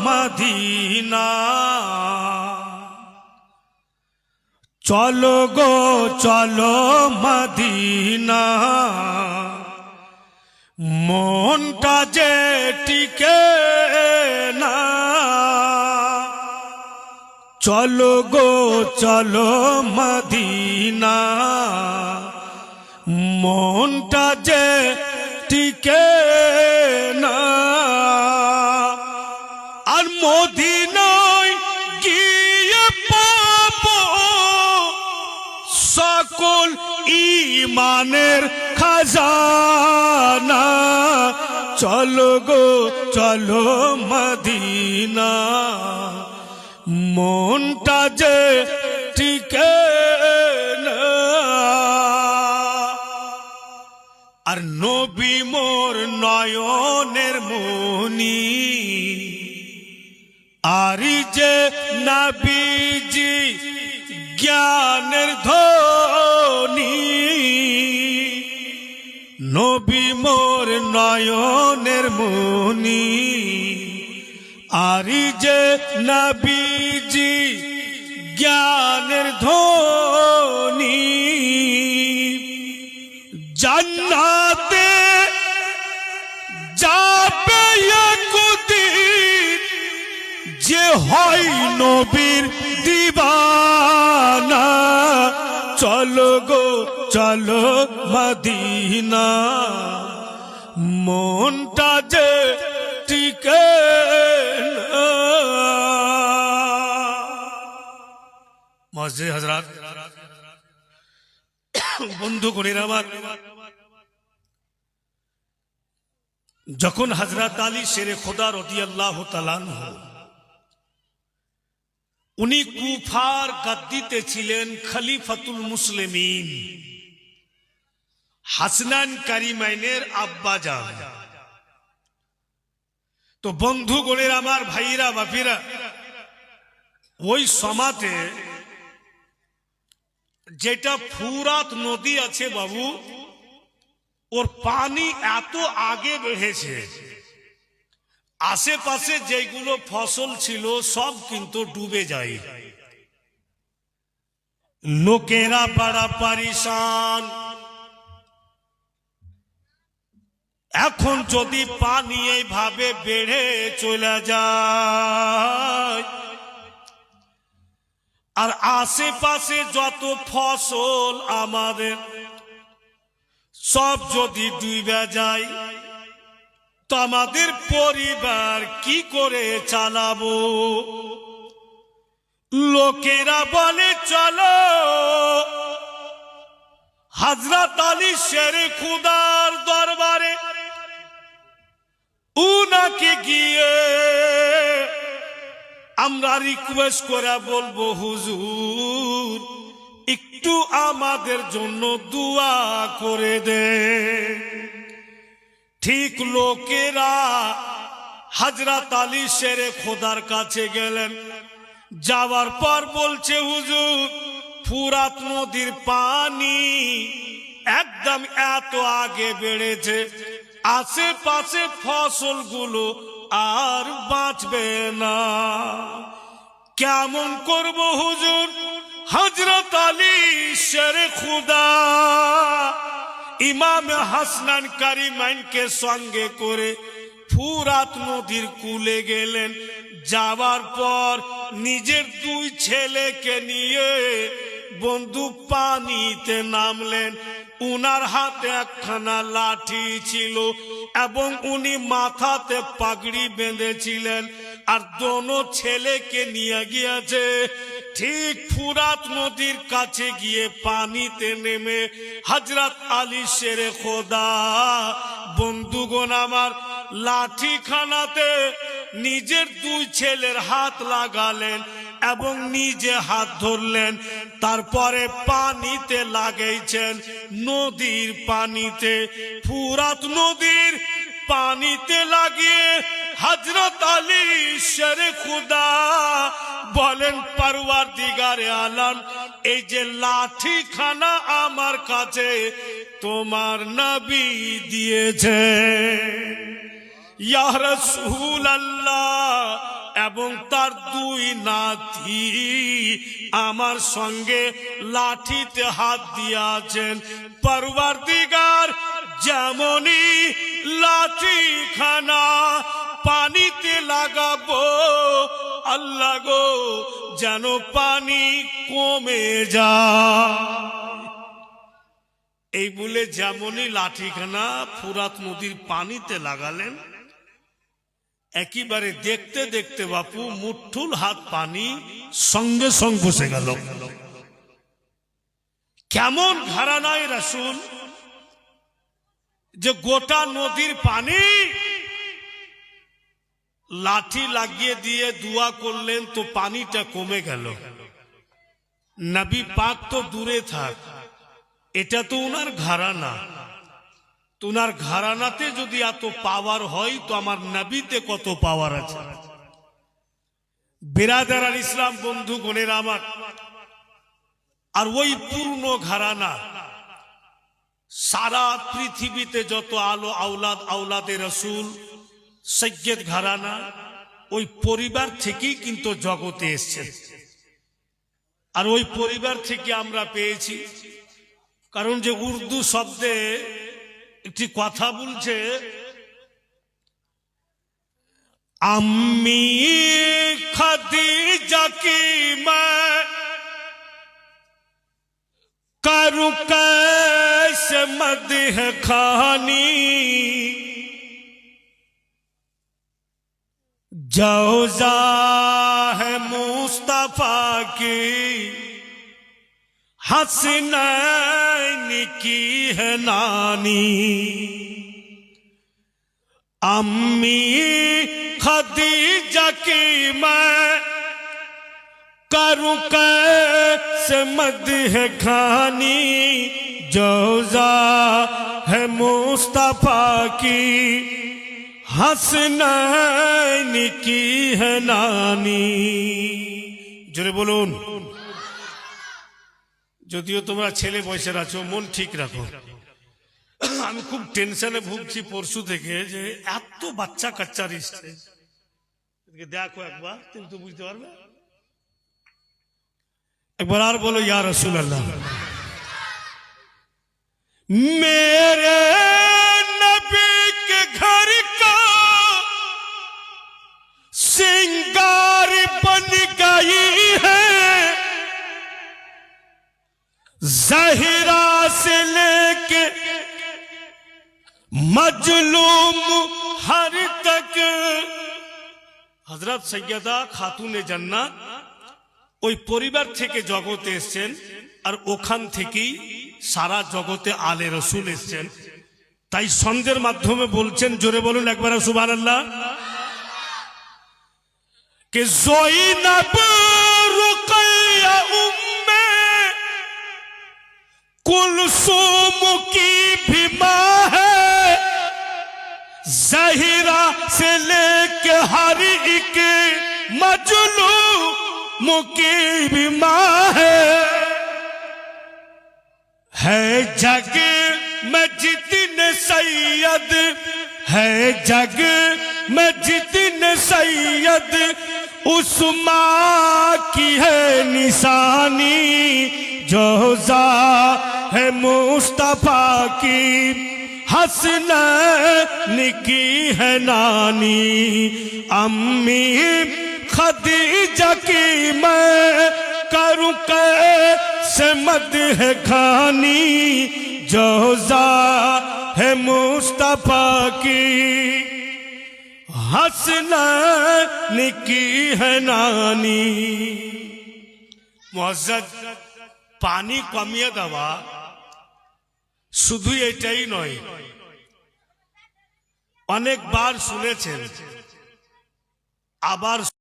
Medina চলো গো চলো Medina মনটা যে টিকে না চলো গো চলো মদিনা মনটা যে টিকে না আর মদিনায় গিয়ে পাবো সকল ঈমানের খাজানা চলো গো চলো মদিনা মনটা যে টিকে না আর নবী মোর নয়নের মনি আর যে নবীজি জ্ঞানের ধনী নবী মোর নয়নের মনি আর যে নবীজি জ্ঞানের ধনী জান্নাতে যাবে একদিন যে হয় নবীর দিবানা চলো গো চলো মদিনা মনটা যে টিকে না মসজিদ হযরত বন্ধু গণের আমার যখন হযরত আলী শেরে খোদা রাদিয়াল্লাহু তাআলা আনহু উনি কুফার গাদ্দিতে ছিলেন খলিফাতুল মুসলিমিন হাসনান কারিমাইনের আব্বাজান তো বন্ধু গণের আমার ভাইরা বাপিরা ওই সমাতে যেটা ফুরাত নদী আছে বাবু ওর পানি এত আগে বেড়েছে আশেপাশে যেগুলো ফসল ছিল সব কিন্তু ডুবে যায় লোকেরা বড় পরেশান এখন যদি পানি এইভাবে বেড়ে চলে যায় আর আশেপাশে যত ফসল আমাদের সব যদি ডুবে যায় তো আমাদের পরিবার কি করে চালাবো লোকেরা বলে চলো হযরত আলী শেরে খুদার দরবারে উনাকে গিয়ে আমরা রিকোয়েস্ট করে বলবো হুজুর একটু আমাদের জন্য দোয়া করে দে ঠিক লোকেরা হযরত আলী শেরে খোদার কাছে গেলেন যাওয়ার পর বলছে হুজুর ফুরাত নদীর পানি একদম এত আগে বেড়েছে আশেপাশে ফসলগুলো আর বাঁচবে না কেমন করব হুজুর হযরত আলী শেরে খুদা ইমাম হাসনান কারিমাইনকে সঙ্গে করে ফুরাত নদীর কূলে গেলেন যাওয়ার পর নিজের দুই ছেলেকে নিয়ে বন্ধু পানিতে নামলেন উনার হাতে একখানা লাঠি ছিল এবং উনি মাথাতে পাগড়ি বেঁধেছিলেন আর দোনো ছেলেকে নিয়ে গিয়েছে ঠিক ফুরাত নদীর কাছে গিয়ে পানিতে নেমে হযরত আলী শেরে খোদা বন্ধুগণ আমার লাঠি খানাতে নিজের দুই ছেলের হাত লাগালেন এবং নিজে হাত ধরলেন তারপরে পানিতে লাগাইছেন নদীর পানিতে ফুরাত নদীর পানিতে লাগিয়ে হযরত আলী শেরে খুদা বলেন পরওয়ারদিগারে আলম এই যে লাঠি খানা আমার কাছে তোমার নবী দিয়েছে ইয়া রাসূলুল্লাহ এবং তার দুই নাতি আমার সঙ্গে লাঠিতে হাত দিয়াছেন। পরওয়ারদিগার যেমনই লাঠিখানা পানিতে লাগাবো, আল্লাহ গো যেন পানি কমে যায়। এই বলে যেমনই লাঠিখানা ফুরাত নদীর পানিতে লাগালেন, একেবারে দেখতে দেখতে বাপু মুঠুল হাত পানি সঙ্গে সঙ্গে বসে গেল। কেমন ঘরানায় রাসূল যে গোটা নদীর পানি লাঠি লাগিয়ে দিয়ে দোয়া করলেন তো পানিটা কমে গেল। নবী পাক তো দূরে থাক, এটা তো উনার ঘরানা। তোমার ঘরানাতে যদি এত পাওয়ার হয় তো আমার নবীতে কত পাওয়ার আছে। বিরাদার আল ইসলাম বন্ধু গণের আমার, আর ওই পূর্ণ ঘরানা সারা পৃথিবীতে যত আলো আওলাদ আওলাদে রসুল সৈয়দ ঘরানা, ওই পরিবার থেকেই কিন্তু জগতে এসছে। আর ওই পরিবার থেকে আমরা পেয়েছি, কারণ যে উর্দু শব্দে একটি কথা বলছে, আম্মি খাদিজা কি मैं करूं कैसे मदह खानी, जौजा है मुस्तफा की हसनैन की है नानी। अम्मी खदीजा की मैं करूं कैसे मदह खानी, जौजा है मुस्तफा की हसनैन की है नानी। জোরে বলুন। যদিও তোমরা ছেলে বয়সের আছো, মন ঠিক রাখো। আমি খুব টেনশনে ভুগছি পরশু থেকে, যে এত বাচ্চা কাচ্চার স্টেজ। দেখো একবার, তুমি তো বুঝতে পারবে। একবার আর বলো ইয়া রাসূলুল্লাহ। मेरे नबी के घर का सिंगार बन गई है, ज़हरा से लेके मजलूम हर तक। हजरत सैयदा खातूने जन्नत ওই পরিবার থেকে জগতে এসেছেন, আর ওখান থেকেই সারা জগতে আলে রসুল এসেছেন। তাই ছন্দের মাধ্যমে বলছেন, জোরে বলুন একবার সুবহানাল্লাহ। কে ज़ैनब रुक़य्या उम्मे कुलसूम की भी माँ है, ज़हरा से लेके हर एक मजलूम की भी माँ है जग में जितने सैयद, है जग में जितने सैयद, उस माँ की है निशानी, जोजा है मुस्तफा की हसनैन की है नानी। अम्मी खदीजा की मैं करूं कैसे मदह खानी, जोजा है मुस्तफा की हसनैन की है नानी। मुअज्जज, পানি কমিয়ে দেওয়া শুধু এটাই নয়, অনেকবার শুনেছেন, আবার